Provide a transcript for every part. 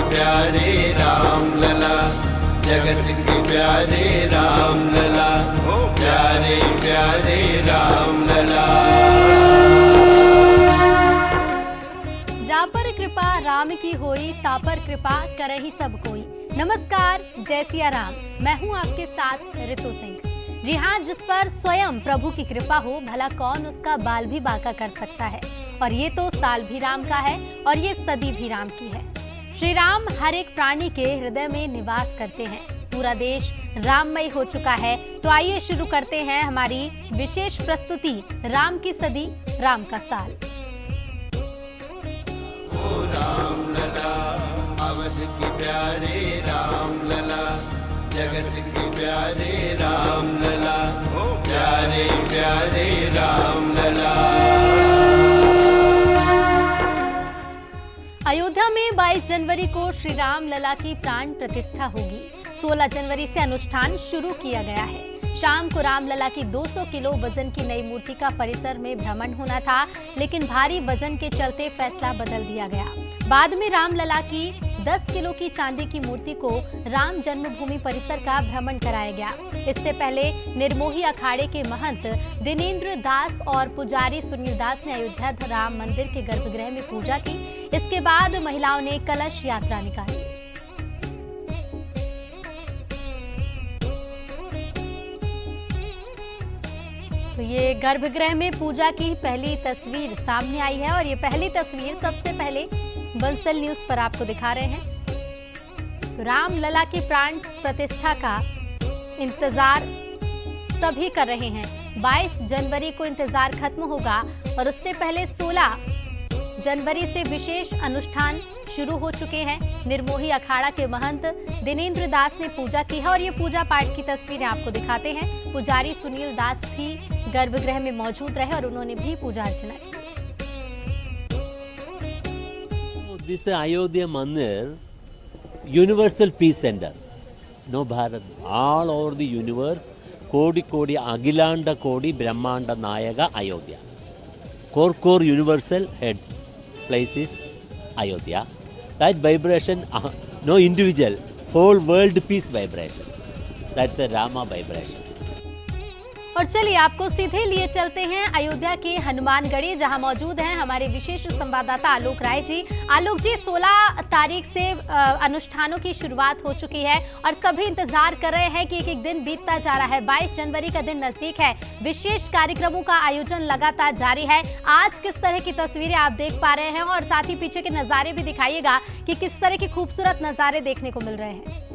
प्यारे राम लला, जगत के प्यारे राम लला, प्यारे प्यारे राम लला। जा पर कृपा राम की होई, ता पर कृपा करहि सब कोई। नमस्कार, जय सिया राम। मैं हूं आपके साथ रितु सिंह। जी हाँ, जिस पर स्वयं प्रभु की कृपा हो, भला कौन उसका बाल भी बांका कर सकता है। और ये तो साल भी राम का है और ये सदी भी राम की है। श्री राम हर एक प्राणी के हृदय में निवास करते हैं। पूरा देश राममय हो चुका है। तो आइए शुरू करते हैं हमारी विशेष प्रस्तुति, राम की सदी, राम का साल। ओ राम लला, अवध के प्यारे राम लला, जगत के प्यारे राम लला, प्यारे प्यारे राम लला। अयोध्या में 22 जनवरी को श्री राम लला की प्राण प्रतिष्ठा होगी। 16 जनवरी से अनुष्ठान शुरू किया गया है। शाम को रामलला की 200 किलो वजन की नई मूर्ति का परिसर में भ्रमण होना था, लेकिन भारी वजन के चलते फैसला बदल दिया गया। बाद में रामलला की 10 किलो की चांदी की मूर्ति को राम जन्मभूमि परिसर का भ्रमण कराया गया। इससे पहले निर्मोही अखाड़े के महंत दिनेंद्र दास और पुजारी सुनील दास ने अयोध्या राम मंदिर के गर्भगृह में पूजा की। इसके बाद महिलाओं ने कलश यात्रा निकाली। तो ये गर्भगृह में पूजा की पहली तस्वीर सामने आई है और ये पहली तस्वीर सबसे पहले बंसल न्यूज पर आपको दिखा रहे हैं। तो रामलला की प्राण प्रतिष्ठा का इंतजार सभी कर रहे हैं। 22 जनवरी को इंतजार खत्म होगा और उससे पहले 16 जनवरी से विशेष अनुष्ठान शुरू हो चुके हैं। निर्मोही अखाड़ा के महंत दिनेंद्र दास ने पूजा की है और ये पूजा पाठ की तस्वीरें आपको दिखाते हैं। पुजारी सुनील दास भी गर्भगृह में मौजूद रहे और उन्होंने भी पूजा अर्चना की। This Ayodhya Mandir, universal peace center. No Bharat, all over the universe, Kodi Kodi Agilanda Kodi Brahmanda Nayaga Ayodhya. Core universal head place is Ayodhya. That vibration, no individual, whole world peace vibration. That's a Rama vibration. और चलिए आपको सीधे लिए चलते हैं अयोध्या के हनुमानगढ़ी, जहां मौजूद हैं हमारे विशेष संवाददाता आलोक राय जी। आलोक जी, 16 तारीख से अनुष्ठानों की शुरुआत हो चुकी है और सभी इंतजार कर रहे हैं कि एक एक दिन बीतता जा रहा है। 22 जनवरी का दिन नजदीक है। विशेष कार्यक्रमों का आयोजन लगातार जारी है। आज किस तरह की तस्वीरें आप देख पा रहे हैं और साथ ही पीछे के नज़ारे भी दिखाइएगा कि किस तरह के खूबसूरत नज़ारे देखने को मिल रहे हैं।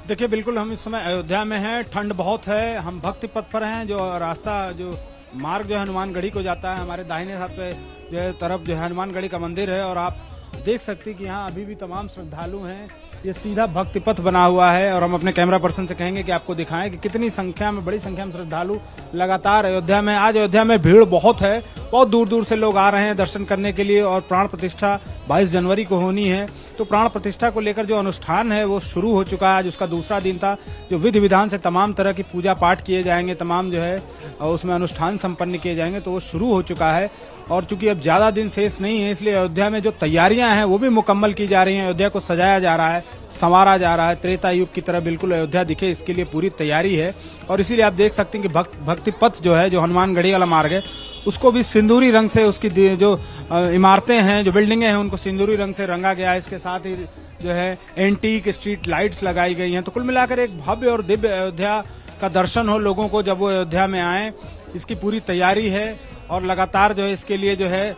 देखिए, बिल्कुल हम इस समय अयोध्या में हैं। ठंड बहुत है। हम भक्ति पथ पर हैं। जो रास्ता, जो मार्ग जो हनुमानगढ़ी को जाता है, हमारे दाहिने हाथ पे जो है तरफ जो है हनुमानगढ़ी का मंदिर है और आप देख सकते हैं कि यहाँ अभी भी तमाम श्रद्धालु हैं। ये सीधा भक्ति पथ बना हुआ है और हम अपने कैमरा पर्सन से कहेंगे कि आपको दिखाएं कि कितनी संख्या में, बड़ी संख्या में श्रद्धालु लगातार अयोध्या में। आज अयोध्या में भीड़ बहुत है। बहुत दूर दूर से लोग आ रहे हैं दर्शन करने के लिए और प्राण प्रतिष्ठा 22 जनवरी को होनी है। तो प्राण प्रतिष्ठा को लेकर जो अनुष्ठान है वो शुरू हो चुका है। आज उसका दूसरा दिन था। जो विधि विधान से तमाम तरह की पूजा पाठ किए जाएंगे, तमाम जो है उसमें अनुष्ठान संपन्न किए जाएंगे, तो वो शुरू हो चुका है। और चूंकि अब ज्यादा दिन शेष नहीं है, इसलिए अयोध्या में जो तैयारियां हैं वो भी मुकम्मल की जा रही हैं। अयोध्या को सजाया जा रहा है, संवारा जा रहा है। त्रेता युग की तरह बिल्कुल अयोध्या दिखे, इसके लिए पूरी तैयारी है। और इसीलिए आप देख सकते हैं कि भक्ति पथ जो है, जो हनुमानगढ़ी वाला मार्ग है, उसको भी सिंदूरी रंग से, उसकी जो इमारतें हैं, जो बिल्डिंगें हैं, उनको सिंदूरी रंग से रंगा गया है। इसके साथ ही जो है एंटीक स्ट्रीट लाइट्स लगाई गई हैं। तो कुल मिलाकर एक भव्य और दिव्य अयोध्या का दर्शन हो लोगों को जब वो अयोध्या में आए, इसकी पूरी तैयारी है। और लगातार जो है इसके लिए जो है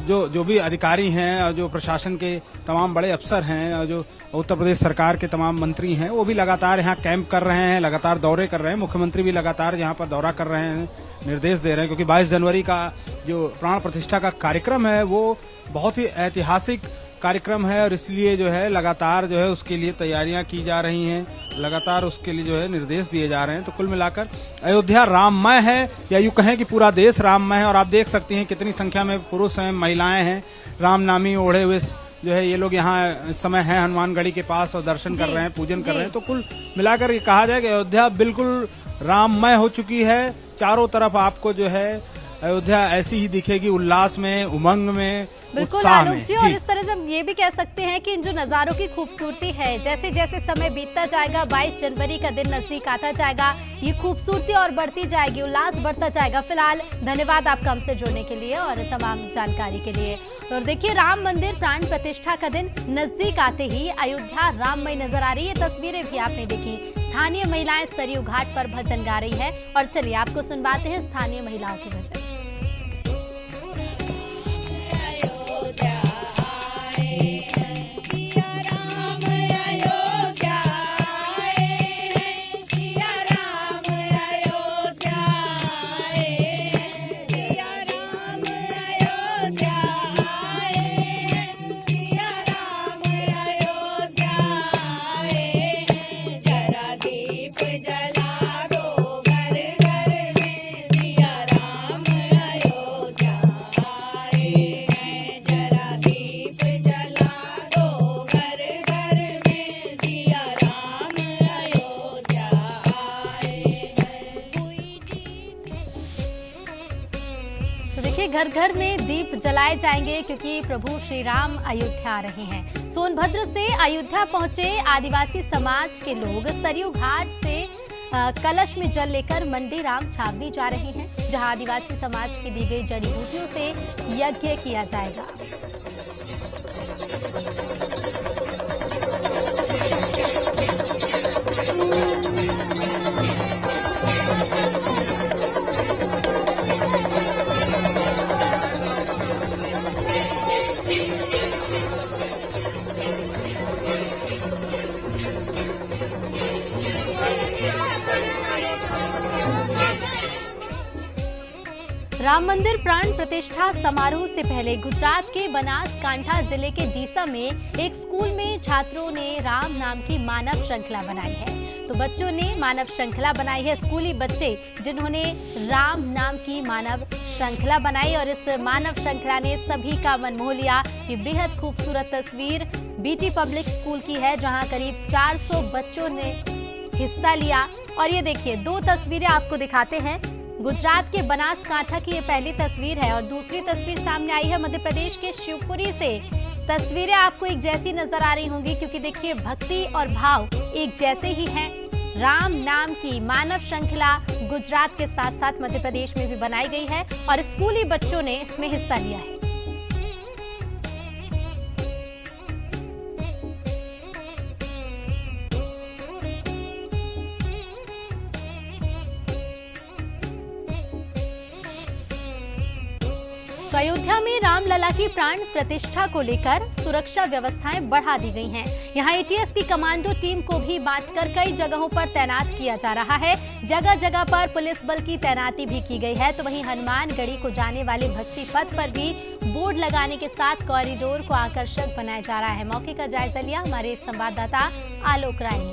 जो भी अधिकारी हैं, जो प्रशासन के तमाम बड़े अफसर हैं, और जो उत्तर प्रदेश सरकार के तमाम मंत्री हैं, वो भी लगातार यहाँ कैंप कर रहे हैं, लगातार दौरे कर रहे हैं। मुख्यमंत्री भी लगातार यहाँ पर दौरा कर रहे हैं, निर्देश दे रहे हैं, क्योंकि 22 जनवरी का जो प्राण प्रतिष्ठा का कार्यक्रम है वो बहुत ही ऐतिहासिक कार्यक्रम है और इसलिए जो है लगातार जो है उसके लिए तैयारियां की जा रही हैं, लगातार उसके लिए जो है निर्देश दिए जा रहे हैं। तो कुल मिलाकर अयोध्या राममय है, या यूं कहें कि पूरा देश राममय है। और आप देख सकते हैं कितनी संख्या में पुरुष हैं, महिलाएं हैं, रामनामी ओढ़े हुए जो है ये लोग यहाँ समय है हनुमानगढ़ी के पास और दर्शन कर रहे हैं, पूजन कर रहे हैं। तो कुल मिलाकर ये कहा जाए कि अयोध्या बिल्कुल राममय हो चुकी है। चारों तरफ आपको जो है अयोध्या ऐसी ही दिखेगी, उल्लास में, उमंग में, बिल्कुल उत्साह आलोक में। जी, और इस तरह से हम ये भी कह सकते हैं कि इन जो नज़ारों की खूबसूरती है, जैसे जैसे समय बीतता जाएगा, 22 जनवरी का दिन नजदीक आता जाएगा, ये खूबसूरती और बढ़ती जाएगी, उल्लास बढ़ता जाएगा। फिलहाल धन्यवाद आपका हमसे जुड़ने के लिए और तमाम जानकारी के लिए। और देखिए, राम मंदिर प्राण प्रतिष्ठा का दिन नजदीक आते ही अयोध्या राममय नजर आ रही है। तस्वीरें भी आपने देखी, स्थानीय महिलाएं सरयू घाट पर भजन गा रही है। और चलिए आपको सुनवाते हैं स्थानीय महिलाओं के भजन। घर घर में दीप जलाए जाएंगे क्योंकि प्रभु श्री राम अयोध्या आ रहे हैं। सोनभद्र से अयोध्या पहुंचे आदिवासी समाज के लोग सरयू घाट से कलश में जल लेकर मंडी राम छावनी जा रहे हैं, जहां आदिवासी समाज की दी गई जड़ी बूटियों से यज्ञ किया जाएगा। राम मंदिर प्राण प्रतिष्ठा समारोह से पहले गुजरात के बनासकांठा जिले के डीसा में एक स्कूल में छात्रों ने राम नाम की मानव श्रृंखला बनाई है। तो बच्चों ने मानव श्रृंखला बनाई है, स्कूली बच्चे जिन्होंने राम नाम की मानव श्रृंखला बनाई और इस मानव श्रृंखला ने सभी का मन मोह लिया। ये बेहद खूबसूरत तस्वीर बीटी पब्लिक स्कूल की है, जहां करीब 400 बच्चों ने हिस्सा लिया। और ये देखिए, दो तस्वीरें आपको दिखाते हैं। गुजरात के बनासकांठा की ये पहली तस्वीर है और दूसरी तस्वीर सामने आई है मध्य प्रदेश के शिवपुरी से। तस्वीरें आपको एक जैसी नजर आ रही होंगी क्योंकि देखिए, भक्ति और भाव एक जैसे ही हैं। राम नाम की मानव श्रृंखला गुजरात के साथ साथ मध्य प्रदेश में भी बनाई गई है और स्कूली बच्चों ने इसमें हिस्सा लिया है। तो अयोध्या में रामलला की प्राण प्रतिष्ठा को लेकर सुरक्षा व्यवस्थाएं बढ़ा दी गई हैं। यहां एटीएस की कमांडो टीम को भी बांटकर कई जगहों पर तैनात किया जा रहा है। जगह जगह पर पुलिस बल की तैनाती भी की गई है। तो वहीं हनुमानगढ़ी को जाने वाले भक्ति पथ पर भी बोर्ड लगाने के साथ कॉरिडोर को आकर्षक बनाया जा रहा है। मौके का जायजा लिया हमारे संवाददाता आलोक राय ने।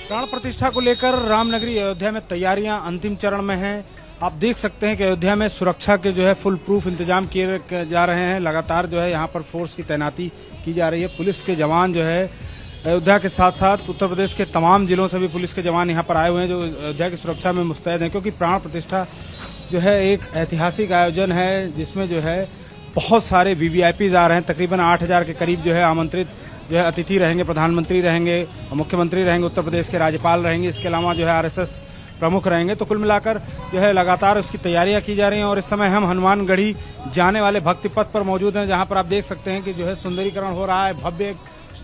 प्राण प्रतिष्ठा को लेकर रामनगरी अयोध्या में तैयारियां अंतिम चरण में हैं। आप देख सकते हैं कि अयोध्या में सुरक्षा के जो है फुल प्रूफ इंतजाम किए जा रहे हैं। लगातार जो है यहाँ पर फोर्स की तैनाती की जा रही है। पुलिस के जवान जो है अयोध्या के साथ साथ उत्तर प्रदेश के तमाम जिलों से भी पुलिस के जवान यहाँ पर आए हुए हैं, जो अयोध्या की सुरक्षा में मुस्तैद हैं। क्योंकि प्राण प्रतिष्ठा जो है एक ऐतिहासिक आयोजन है, जिसमें जो है बहुत सारे वीवीआईपीज आ रहे हैं। तकरीबन 8000 के करीब जो है आमंत्रित जो है अतिथि रहेंगे। प्रधानमंत्री रहेंगे, मुख्यमंत्री रहेंगे, उत्तर प्रदेश के राज्यपाल रहेंगे, इसके अलावा जो है आरएसएस प्रमुख रहेंगे। तो कुल मिलाकर जो है लगातार उसकी तैयारियां की जा रही हैं। और इस समय हम हनुमानगढ़ी जाने वाले भक्ति पथ पर मौजूद हैं, जहां पर आप देख सकते हैं कि जो है सुंदरीकरण हो रहा है। भव्य एक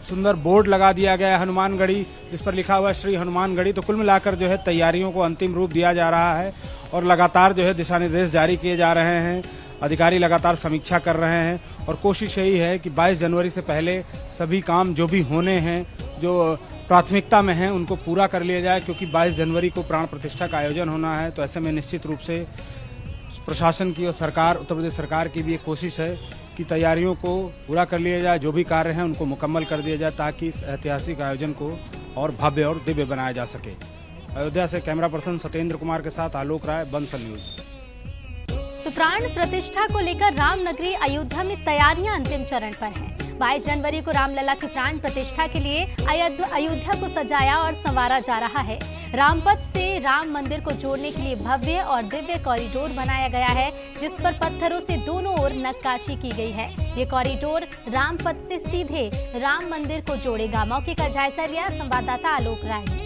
सुंदर बोर्ड लगा दिया गया है हनुमानगढ़ी, जिस पर लिखा हुआ है श्री हनुमानगढ़ी। तो कुल मिलाकर जो है तैयारियों को अंतिम रूप दिया जा रहा है और लगातार जो है दिशा निर्देश जारी किए जा रहे हैं। अधिकारी लगातार समीक्षा कर रहे हैं और कोशिश यही है कि 22 जनवरी से पहले सभी काम जो भी होने हैं, जो प्राथमिकता में हैं, उनको पूरा कर लिया जाए। क्योंकि 22 जनवरी को प्राण प्रतिष्ठा का आयोजन होना है। तो ऐसे में निश्चित रूप से प्रशासन की और सरकार, उत्तर प्रदेश सरकार की भी एक कोशिश है कि तैयारियों को पूरा कर लिया जाए। जो भी कार्य हैं उनको मुकम्मल कर दिया जाए ताकि इस ऐतिहासिक आयोजन को और भव्य और दिव्य बनाया जा सके। अयोध्या से कैमरा पर्सन सत्येंद्र कुमार के साथ आलोक राय, बंसल न्यूज। तो प्राण प्रतिष्ठा को लेकर रामनगरी अयोध्या में तैयारियां अंतिम चरण पर हैं। 22 जनवरी को रामलला की प्राण प्रतिष्ठा के लिए अयोध्या को सजाया और संवारा जा रहा है। रामपथ से राम मंदिर को जोड़ने के लिए भव्य और दिव्य कॉरिडोर बनाया गया है, जिस पर पत्थरों से दोनों ओर नक्काशी की गई है। ये कॉरिडोर रामपथ से सीधे राम मंदिर को जोड़ेगा। मौके का जायजा लिया संवाददाता आलोक राय ने।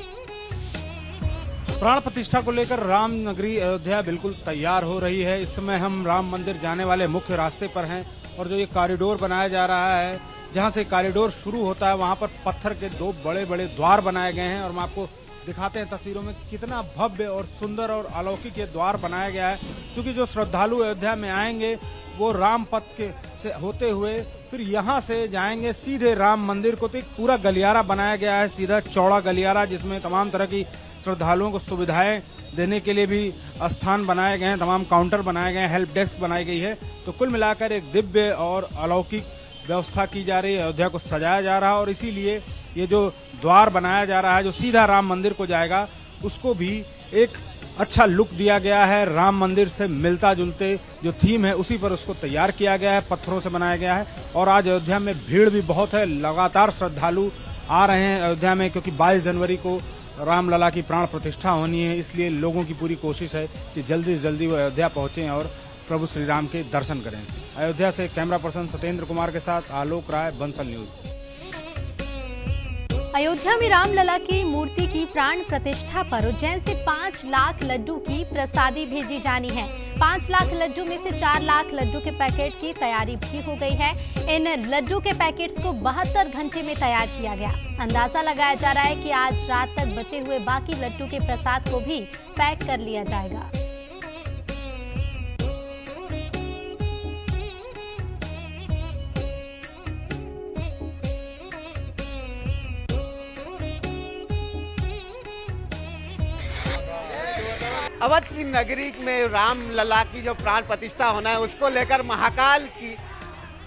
प्राण प्रतिष्ठा को लेकर राम नगरी अयोध्या बिल्कुल तैयार हो रही है। इस समय हम राम मंदिर जाने वाले मुख्य रास्ते पर हैं और जो ये कॉरिडोर बनाया जा रहा है, जहां से कॉरिडोर शुरू होता है वहां पर पत्थर के 2 बड़े बड़े द्वार बनाए गए हैं और मैं आपको दिखाते हैं तस्वीरों में कितना भव्य और सुंदर और अलौकिक ये द्वार बनाया गया है। क्योंकि जो श्रद्धालु अयोध्या में आएंगे वो राम पथ के से होते हुए फिर यहाँ से जाएंगे सीधे राम मंदिर को। तो एक पूरा गलियारा बनाया गया है, सीधा चौड़ा गलियारा, जिसमें तमाम तरह की श्रद्धालुओं को सुविधाएं देने के लिए भी स्थान बनाए गए हैं, तमाम काउंटर बनाए गए हैं, हेल्प डेस्क बनाई गई है। तो कुल मिलाकर एक दिव्य और अलौकिक व्यवस्था की जा रही है। अयोध्या को सजाया जा रहा है और इसीलिए ये जो द्वार बनाया जा रहा है जो सीधा राम मंदिर को जाएगा, उसको भी एक अच्छा लुक दिया गया है। राम मंदिर से मिलता जुलते जो थीम है उसी पर उसको तैयार किया गया है, पत्थरों से बनाया गया है। और आज अयोध्या में भीड़ भी बहुत है, लगातार श्रद्धालु आ रहे हैं अयोध्या में, क्योंकि 22 जनवरी को रामलला की प्राण प्रतिष्ठा होनी है। इसलिए लोगों की पूरी कोशिश है कि जल्दी से जल्दी वो अयोध्या पहुंचें और प्रभु श्री राम के दर्शन करें। अयोध्या से कैमरा पर्सन सत्येंद्र कुमार के साथ आलोक राय, बंसल न्यूज। अयोध्या में रामलला की मूर्ति की प्राण प्रतिष्ठा पर उज्जैन से 5 लाख लड्डू की प्रसादी भेजी जानी है। 5 लाख लड्डू में से 4 लाख लड्डू के पैकेट की तैयारी भी हो गई है। इन लड्डू के पैकेट्स को 72 घंटे में तैयार किया गया। अंदाजा लगाया जा रहा है कि आज रात तक बचे हुए बाकी लड्डू के प्रसाद को भी पैक कर लिया जाएगा। अवध की नगरी में रामलला की जो प्राण प्रतिष्ठा होना है, उसको लेकर महाकाल की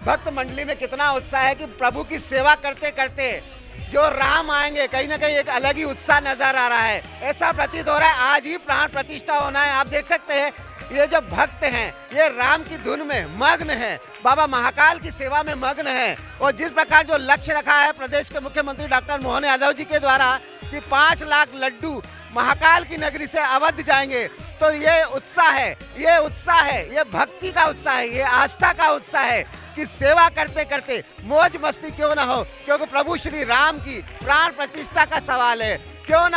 भक्त मंडली में कितना उत्साह है कि प्रभु की सेवा करते करते जो राम आएंगे, कहीं ना कहीं एक अलग ही उत्साह नजर आ रहा है। ऐसा प्रतीत हो रहा है आज ही प्राण प्रतिष्ठा होना है। आप देख सकते हैं ये जो भक्त हैं ये राम की धुन में मग्न हैं, बाबा महाकाल की सेवा में मग्न हैं। और जिस प्रकार जो लक्ष्य रखा है प्रदेश के मुख्यमंत्री डॉक्टर मोहन यादव जी के द्वारा कि 5 लाख लड्डू महाकाल की नगरी से अवध जाएंगे, तो ये उत्साह है, ये भक्ति का उत्साह है, ये आस्था का उत्साह है कि सेवा करते करते मौज मस्ती क्यों ना हो, क्योंकि प्रभु श्री राम की प्राण प्रतिष्ठा का सवाल है। क्यों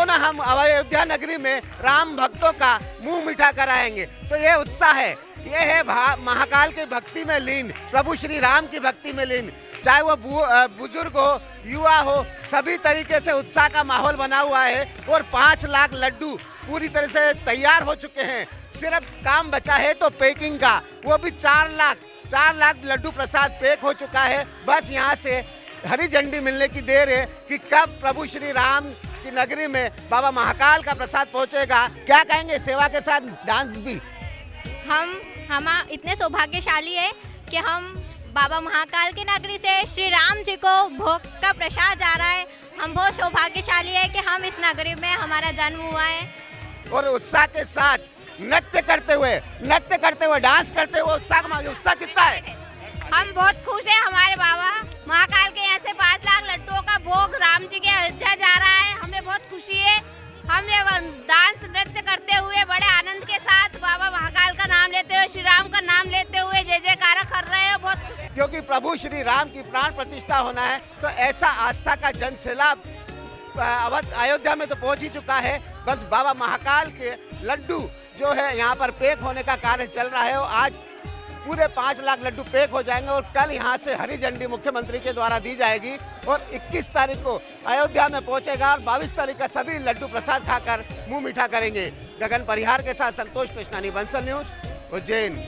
ना हम अयोध्या नगरी में राम भक्तों का मुंह मीठा कराएंगे। तो ये उत्साह है, ये है महाकाल की भक्ति में लीन, प्रभु श्री राम की भक्ति में लीन। चाहे वो बुजुर्ग हो, युवा हो, सभी तरीके से उत्साह का माहौल बना हुआ है। और 5 लाख लड्डू पूरी तरह से तैयार हो चुके हैं। सिर्फ काम बचा है तो पैकिंग का, वो भी 4 लाख लड्डू प्रसाद पैक हो चुका है। बस यहाँ से हरी झंडी मिलने की देर है कि कब प्रभु श्री राम की नगरी में बाबा महाकाल का प्रसाद पहुँचेगा। क्या कहेंगे, सेवा के साथ डांस भी? हम इतने सौभाग्यशाली है कि हम बाबा महाकाल की नगरी से श्री राम जी को भोग का प्रसाद जा रहा है। हम बहुत सौभाग्यशाली है कि हम इस नगरी में हमारा जन्म हुआ है। और उत्साह के साथ नृत्य करते हुए डांस करते हुए उत्साह कितना है। हम बहुत खुश हैं, हमारे बाबा महाकाल के यहाँ से 5 लाख लड्डुओं का भोग राम जी के अयोध्या जा रहा है। हमें बहुत खुशी है। हम ये डांस नृत्य करते हुए बड़े आनंद के साथ बाबा महाकाल का नाम लेते हुए, श्री राम का नाम लेते हुए जय जयकारा कर रहे हैं। बहुत खुशी, क्योंकि प्रभु श्री राम की प्राण प्रतिष्ठा होना है। तो ऐसा आस्था का जन सैलाब अवध अयोध्या में तो पहुंच ही चुका है। बस बाबा महाकाल के लड्डू जो है यहाँ पर पैक होने का कार्य चल रहा है। और आज पूरे 5 लाख लड्डू पैक हो जाएंगे और कल यहाँ से हरी झंडी मुख्यमंत्री के द्वारा दी जाएगी और 21 तारीख को अयोध्या में पहुंचेगा और 22 तारीख का सभी लड्डू प्रसाद खाकर मुंह मीठा करेंगे। गगन परिहार के साथ संतोष कृष्णानी, बंसल न्यूज, उज्जैन।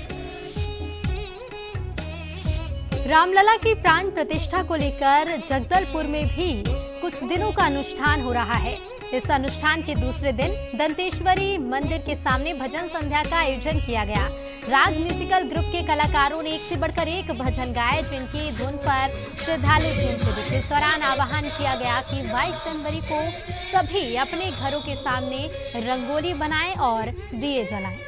रामलला की प्राण प्रतिष्ठा को लेकर जगदलपुर में भी कुछ दिनों का अनुष्ठान हो रहा है। इस अनुष्ठान के दूसरे दिन दंतेश्वरी मंदिर के सामने भजन संध्या का आयोजन किया गया। राग म्यूजिकल ग्रुप के कलाकारों ने एक से बढ़कर एक भजन गाए, जिनकी धुन पर श्रद्धालु झूमते दिखे। इस दौरान आह्वान किया गया कि 22 जनवरी को सभी अपने घरों के सामने रंगोली बनाएं और दिए जलाएं।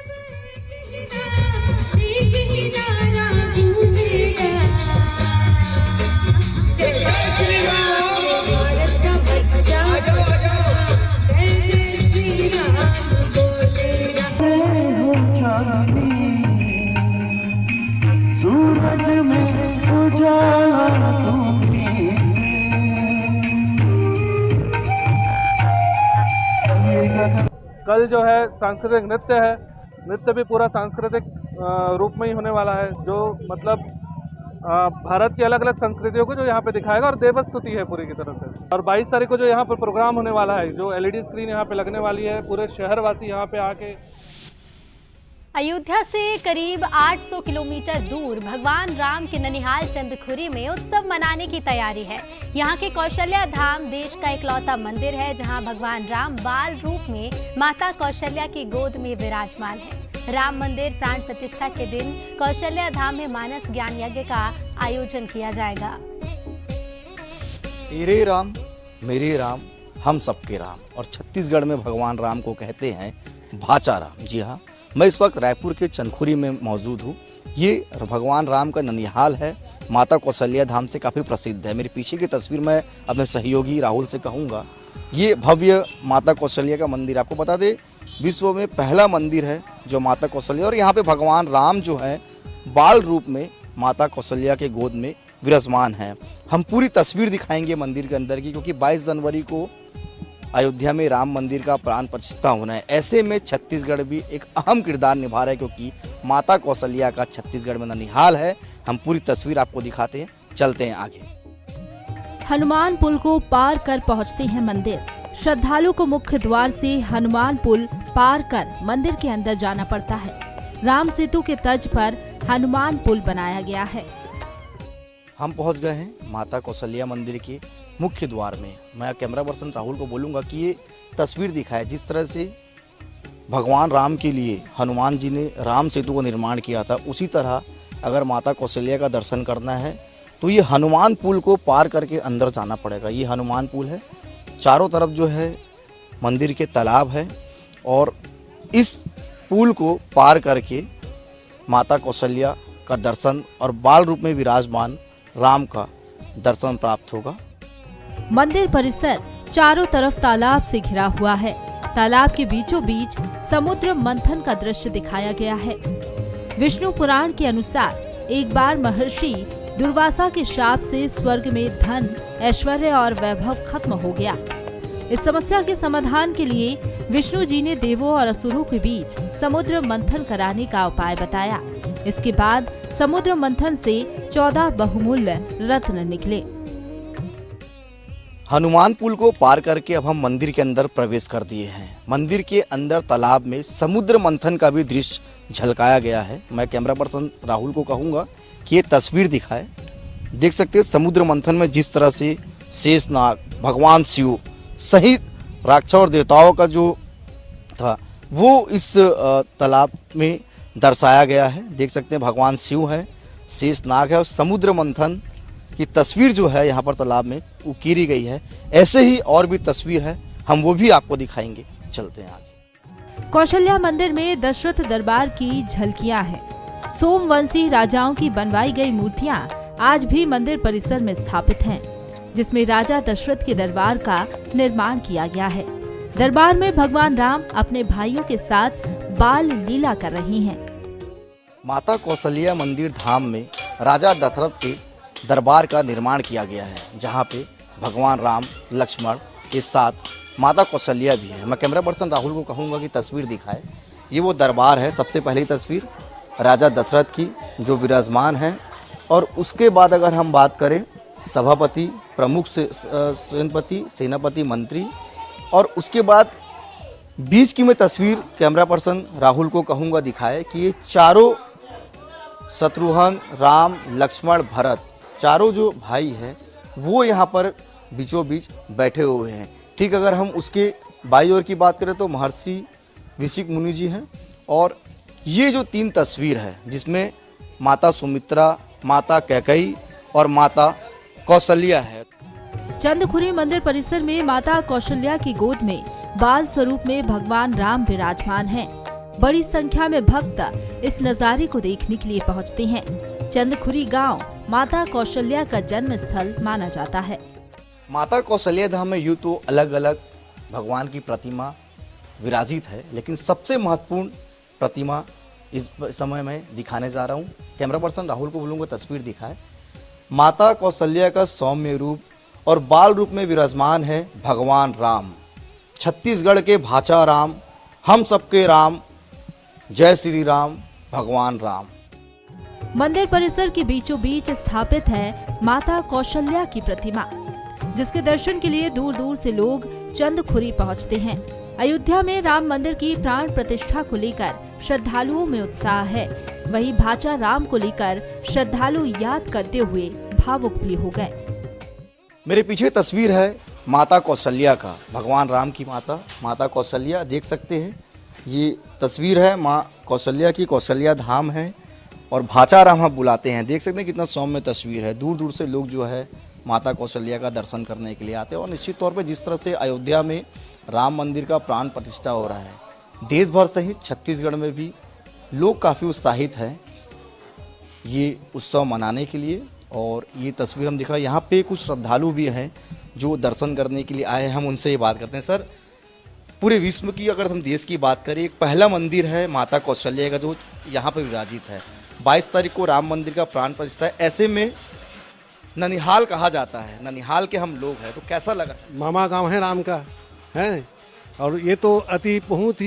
कल जो है सांस्कृतिक नृत्य है, नृत्य भी पूरा सांस्कृतिक रूप में ही होने वाला है, जो मतलब भारत की अलग अलग संस्कृतियों को जो यहाँ पे दिखाएगा और देवस्तुति है पूरी की तरह से। और 22 तारीख को जो यहाँ पर प्रोग्राम होने वाला है, जो LED स्क्रीन यहाँ पे लगने वाली है, पूरे शहरवासी यहाँ पे आके। अयोध्या से करीब 800 किलोमीटर दूर भगवान राम के ननिहाल चंदखुरी में उत्सव मनाने की तैयारी है। यहाँ के कौशल्या धाम देश का इकलौता मंदिर है, जहाँ भगवान राम बाल रूप में माता कौशल्या की गोद में विराजमान है। राम मंदिर प्राण प्रतिष्ठा के दिन कौशल्या धाम में मानस ज्ञान यज्ञ का आयोजन किया जाएगा। तेरे राम मेरे राम हम सबके राम, और छत्तीसगढ़ में भगवान राम को कहते हैं भाचा राम। जी हाँ, मैं इस वक्त रायपुर के चंदखुरी में मौजूद हूँ। ये भगवान राम का ननिहाल है, माता कौशल्या धाम से काफ़ी प्रसिद्ध है। मेरे पीछे की तस्वीर मैं अपने सहयोगी राहुल से कहूँगा, ये भव्य माता कौशल्या का मंदिर, आपको बता दें विश्व में पहला मंदिर है जो माता कौशल्या, और यहाँ पे भगवान राम जो है बाल रूप में माता कौशल्या के गोद में विराजमान है। हम पूरी तस्वीर दिखाएंगे मंदिर के अंदर की, क्योंकि 22 जनवरी को अयोध्या में राम मंदिर का प्राण प्रतिष्ठा होना है। ऐसे में छत्तीसगढ़ भी एक अहम किरदार निभा रहा है, क्योंकि माता कौशल्या का छत्तीसगढ़ में ननिहाल है। हम पूरी तस्वीर आपको दिखाते हैं, चलते हैं आगे। हनुमान पुल को पार कर पहुंचते हैं मंदिर। श्रद्धालु को मुख्य द्वार से हनुमान पुल पार कर मंदिर के अंदर जाना पड़ता है। राम सेतु के तर्ज पर हनुमान पुल बनाया गया है। हम पहुंच गए हैं माता कौशल्या मंदिर के मुख्य द्वार में। मैं कैमरा पर्सन राहुल को बोलूंगा कि ये तस्वीर दिखाए, जिस तरह से भगवान राम के लिए हनुमान जी ने राम सेतु का निर्माण किया था, उसी तरह अगर माता कौशल्या का दर्शन करना है तो ये हनुमान पुल को पार करके अंदर जाना पड़ेगा। ये हनुमान पुल है, चारों तरफ जो है मंदिर के तालाब है, और इस पुल को पार करके माता कौशल्या का दर्शन और बाल रूप में विराजमान राम का दर्शन प्राप्त होगा। मंदिर परिसर चारों तरफ तालाब से घिरा हुआ है। तालाब के बीचों बीच समुद्र मंथन का दृश्य दिखाया गया है। विष्णु पुराण के अनुसार एक बार महर्षि दुर्वासा के श्राप से स्वर्ग में धन, ऐश्वर्य और वैभव खत्म हो गया। इस समस्या के समाधान के लिए विष्णु जी ने देवों और असुरों के बीच समुद्र मंथन कराने का उपाय बताया। इसके बाद समुद्र मंथन से 14 बहुमूल्य रत्न निकले। हनुमान पुल को पार करके अब हम मंदिर के अंदर प्रवेश कर दिए हैं। मंदिर के अंदर तालाब में समुद्र मंथन का भी दृश्य झलकाया गया है। मैं कैमरा पर्सन राहुल को कहूँगा कि ये तस्वीर दिखाए। देख सकते हैं समुद्र मंथन में जिस तरह से शेषनाग, भगवान शिव सहित राक्षस और देवताओं का जो था वो इस तालाब में दर्शाया गया है। देख सकते हैं भगवान शिव है, शेषनाग है, और समुद्र मंथन की तस्वीर जो है यहाँ पर तालाब में उकेरी गई है। ऐसे ही और भी तस्वीर है, हम वो भी आपको दिखाएंगे। चलते हैं आगे। कौशल्या मंदिर में दशरथ दरबार की झलकियां हैं। सोमवंशी राजाओं की बनवाई गई मूर्तियां आज भी मंदिर परिसर में स्थापित हैं, जिसमें राजा दशरथ के दरबार का निर्माण किया गया है। दरबार में भगवान राम अपने भाइयों के साथ बाल लीला कर रही हैं। माता कौशल्या मंदिर धाम में राजा दशरथ के दरबार का निर्माण किया गया है, जहाँ पे भगवान राम, लक्ष्मण के साथ माता कौशल्या भी है। मैं कैमरा पर्सन राहुल को कहूँगा कि तस्वीर दिखाए। ये वो दरबार है, सबसे पहली तस्वीर राजा दशरथ की जो विराजमान है, और उसके बाद अगर हम बात करें सभापति, प्रमुख सेनापति, मंत्री, और उसके बाद बीच की मैं तस्वीर कैमरा पर्सन राहुल को कहूँगा दिखाए कि ये चारों शत्रुघ्न, राम, लक्ष्मण, भरत, चारों जो भाई हैं वो यहाँ पर बीचों बीच बैठे हुए हैं। ठीक अगर हम उसके बाई ओर की बात करें तो महर्षि वशिष्ठ मुनि जी हैं, और ये जो 3 तस्वीर है जिसमें माता सुमित्रा, माता कैकेयी और माता कौशल्या है। चंदखुरी मंदिर परिसर में माता कौशल्या की गोद में बाल स्वरूप में भगवान राम विराजमान हैं। बड़ी संख्या में भक्त इस नजारे को देखने के लिए पहुंचते हैं। चंदखुरी गांव माता कौशल्या का जन्म स्थल माना जाता है। माता कौशल्या धाम में यूँ तो अलग अलग भगवान की प्रतिमा विराजित है, लेकिन सबसे महत्वपूर्ण प्रतिमा इस समय मैं दिखाने जा रहा हूँ। कैमरा पर्सन राहुल को बोलूँगा तस्वीर दिखाए। माता कौशल्या का सौम्य रूप और बाल रूप में विराजमान है भगवान राम। छत्तीसगढ़ के भाचा राम हम सबके राम, जय श्री राम, भगवान राम। मंदिर परिसर के बीचों बीच स्थापित है माता कौशल्या की प्रतिमा, जिसके दर्शन के लिए दूर दूर से लोग चंदखुरी पहुंचते हैं। अयोध्या में राम मंदिर की प्राण प्रतिष्ठा को लेकर श्रद्धालुओं में उत्साह है। वहीं भाचा राम को लेकर श्रद्धालु याद करते हुए भावुक भी हो गए। मेरे पीछे तस्वीर है माता कौशल्या का, भगवान राम की माता कौशल्या देख सकते हैं। ये तस्वीर है माँ कौशल्या की, कौशल्या धाम है और भाचा राम हम बुलाते हैं। देख सकते हैं कितना सौम्य तस्वीर है। दूर दूर से लोग जो है माता कौशल्या का दर्शन करने के लिए आते हैं। और निश्चित तौर पे जिस तरह से अयोध्या में राम मंदिर का प्राण प्रतिष्ठा हो रहा है, देश भर सहित छत्तीसगढ़ में भी लोग काफ़ी उत्साहित हैं ये उत्सव मनाने के लिए। और ये तस्वीर हम दिखा, यहाँ पे कुछ श्रद्धालु भी हैं जो दर्शन करने के लिए आए हैं। हम उनसे ये बात करते हैं। सर, पूरे विश्व की अगर हम देश की बात करें, एक पहला मंदिर है माता कौशल्या का जो यहाँ पर विराजित है। 22 तारीख को राम मंदिर का प्राण प्रतिष्ठा है। ऐसे में ननिहाल कहा जाता है, ननिहाल के हम लोग हैं, तो कैसा लगा? मामा गांव है राम का है, और ये तो अति बहुत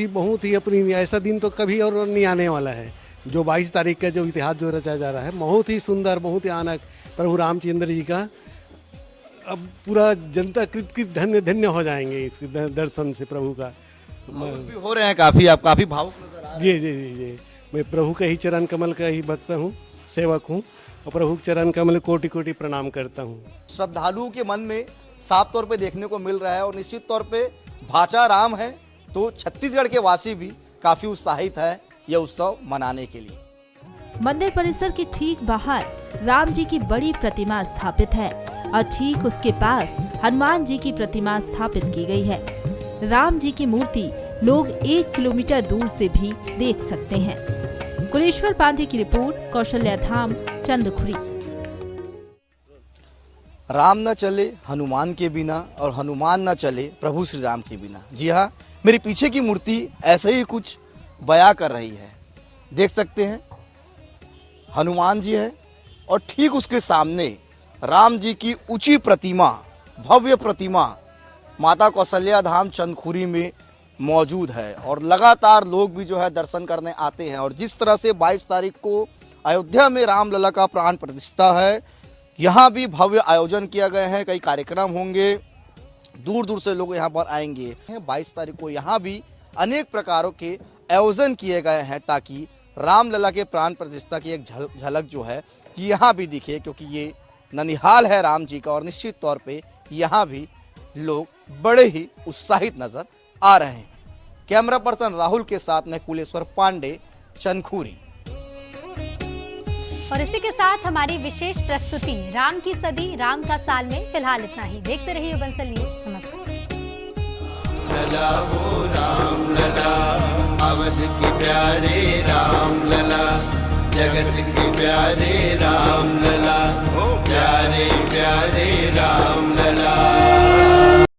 ही अपनी ऐसा दिन तो कभी और नहीं आने वाला है। जो 22 तारीख का जो इतिहास जो रचा जा रहा है, बहुत ही सुंदर, बहुत ही आनक प्रभु रामचंद्र जी का। अब पूरा जनता कृत धन्य धन्य हो जाएंगे इस दर्शन से प्रभु का। भी हो रहे हैं काफ़ी, आप काफ़ी भावुक नजर आ रहे हैं। जी, मैं प्रभु का ही चरण कमल का ही भक्त हूँ, सेवक हूँ, और प्रभु चरण कमल कोटि कोटि प्रणाम करता हूँ। श्रद्धालुओं के मन में साफ तौर पे देखने को मिल रहा है। और निश्चित तौर पे भाचा राम है तो छत्तीसगढ़ के वासी भी काफी उत्साहित है यह उत्सव मनाने के लिए। मंदिर परिसर के ठीक बाहर राम जी की बड़ी प्रतिमा स्थापित है और ठीक उसके पास हनुमान जी की प्रतिमा स्थापित की गई है। राम जी की मूर्ति लोग 1 किलोमीटर दूर से भी देख सकते हैं। कुलेश्वर पांडे की रिपोर्ट, कौशल्या धाम, चंदखुरी। राम न चले हनुमान के बिना और हनुमान न चले प्रभु श्री राम के बिना। जी हाँ, मेरे पीछे की मूर्ति ऐसे ही कुछ बयां कर रही है। देख सकते हैं हनुमान जी है और ठीक उसके सामने राम जी की ऊंची प्रतिमा, भव्य प्रतिमा माता कौशल्या धाम चंदखुरी में मौजूद है। और लगातार लोग भी जो है दर्शन करने आते हैं। और जिस तरह से 22 तारीख को अयोध्या में रामलला का प्राण प्रतिष्ठा है, यहाँ भी भव्य आयोजन किया गया है। कई कार्यक्रम होंगे, दूर दूर से लोग यहाँ पर आएंगे। 22 तारीख को यहाँ भी अनेक प्रकारों के आयोजन किए गए हैं ताकि रामलला के प्राण प्रतिष्ठा की एक झलक जो है यहाँ भी दिखे, क्योंकि ये ननिहाल है राम जी का। और निश्चित तौर पे यहाँ भी लोग बड़े ही उत्साहित नजर आ रहे हैं। कैमरा पर्सन राहुल के साथ में कुलेश्वर पांडे, चंदखुरी। और इसी के साथ हमारी विशेष प्रस्तुति राम की सदी राम का साल में फिलहाल इतना ही। देखते रहिए बंसल न्यूज। नमस्कार। लला वो राम लला, अवध के प्यारे राम लला, जगत के प्यारे